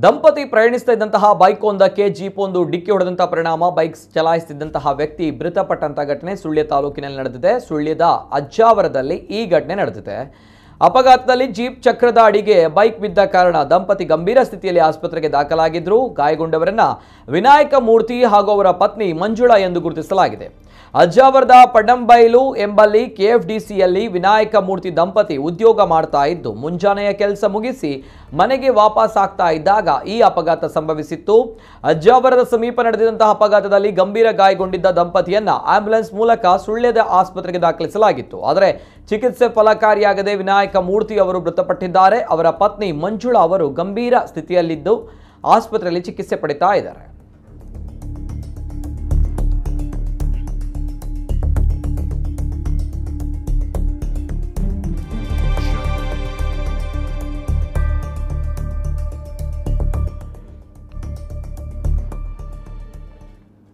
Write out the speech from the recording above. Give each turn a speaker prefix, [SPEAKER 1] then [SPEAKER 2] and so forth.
[SPEAKER 1] ದಂಪತಿ ಪ್ರಯಾಣಿಸುತ್ತಿದ್ದಂತಹ ಬೈಕ್ ಒಂದಕ್ಕೆ ಜೀಪ್ ಒಂದು ಡಿಕ್ಕಿ ಹೊಡೆದಂತಹ ಪರಿಣಾಮ ಬೈಕ್ ಚಲಾಯಿಸುತ್ತಿದ್ದಂತಹ ವ್ಯಕ್ತಿ ಮೃತಪಟ್ಟಂತಹ ಘಟನೆ ಸುಳ್ಯ ತಾಲೂಕಿನಲ್ಲಿ ನಡೆದಿದೆ. ಸುಳ್ಯದ ಅಜ್ಜಾವರದಲ್ಲಿ ಈ ಘಟನೆ ನಡೆದಿದೆ. ಅಪಘಾತದಲ್ಲಿ ಜೀಪ್ ಚಕ್ರದ ಅಡಿಗೆ ಬೈಕ್ ಬಿದ್ದ ಕಾರಣ ದಂಪತಿ ಗಂಭೀರ ಸ್ಥಿತಿಯಲ್ಲಿ ಆಸ್ಪತ್ರೆಗೆ ದಾಖಲಾಗಿದ್ರು. ಗಾಯಗೊಂಡವರನ್ನ ವಿನಾಯಕ ಮೂರ್ತಿ ಹಾಗೂ ಅವರ ಪತ್ನಿ ಮಂಜುಳಾ ಎಂದು ಗುರುತಿಸಲಾಗಿದೆ. ಅಜ್ಜಾವರದ ಪಡಂಬೈಲು ಎಂಬಲ್ಲಿ ಕೆಎಫ್ಡಿಸಿಯಲ್ಲಿ ವಿನಾಯಕ ಮೂರ್ತಿ ದಂಪತಿ ಉದ್ಯೋಗ ಮಾಡ್ತಾ ಇದ್ದು ಮುಂಜಾನೆಯ ಕೆಲಸ ಮುಗಿಸಿ ಮನೆಗೆ ವಾಪಸ್ ಆಗ್ತಾ ಇದ್ದಾಗ ಈ ಅಪಘಾತ ಸಂಭವಿಸಿತ್ತು. ಅಜ್ಜಾವರದ ಸಮೀಪ ನಡೆದಿದ್ದಂತಹ ಅಪಘಾತದಲ್ಲಿ ಗಂಭೀರ ಗಾಯಗೊಂಡಿದ್ದ ದಂಪತಿಯನ್ನ ಆಂಬ್ಯುಲೆನ್ಸ್ ಮೂಲಕ ಸುಳ್ಯದ ಆಸ್ಪತ್ರೆಗೆ ದಾಖಲಿಸಲಾಗಿತ್ತು. ಆದರೆ ಚಿಕಿತ್ಸೆ ಫಲಕಾರಿಯಾಗದೆ ವಿನಾಯಕ ಮೂರ್ತಿ ಅವರು ಮೃತಪಟ್ಟಿದ್ದಾರೆ. ಅವರ ಪತ್ನಿ ಮಂಜುಳಾ ಅವರು ಗಂಭೀರ ಸ್ಥಿತಿಯಲ್ಲಿದ್ದು ಆಸ್ಪತ್ರೆಯಲ್ಲಿ ಚಿಕಿತ್ಸೆ ಪಡಿತಾ ಇದ್ದಾರೆ.